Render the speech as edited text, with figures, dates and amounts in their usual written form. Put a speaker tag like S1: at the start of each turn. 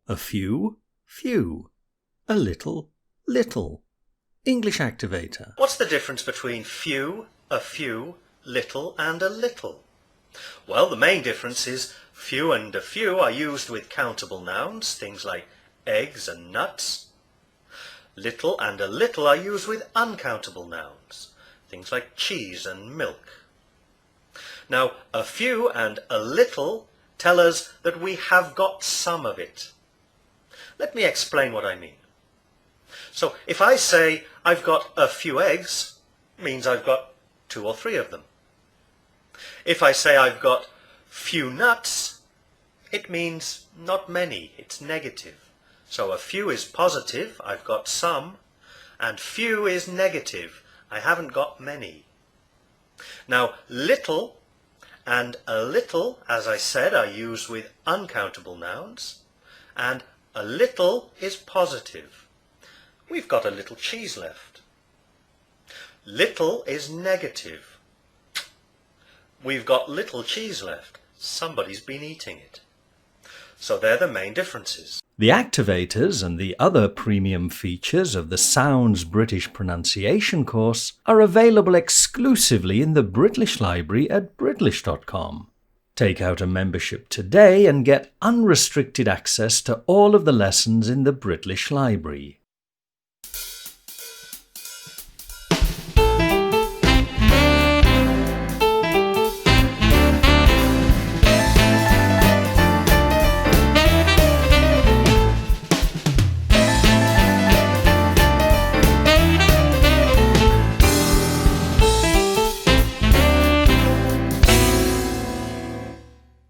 S1: A few, few. A little, little. English activator.
S2: What's the difference between few, a few, little and a little? Well, the main difference is few and a few are used with countable nouns, things like eggs and nuts. Little and a little are used with uncountable nouns, things like cheese and milk. Now, a few and a little tell us that we have got some of it. Let me explain what I mean. So, if I say I've got a few eggs, it means I've got 2 or 3 of them. If I say I've got few nuts, it means not many, it's negative. So a few is positive, I've got some, and few is negative, I haven't got many. Now, little and a little, as I said, are used with uncountable nouns, and a little is positive. We've got a little cheese left. Little is negative. We've got little cheese left. Somebody's been eating it. So they're the main differences.
S1: The activators and the other premium features of the Sounds British Pronunciation course are available exclusively in the Britlish library at Britlish.com. Take out a membership today and get unrestricted access to all of the lessons in the Britlish library.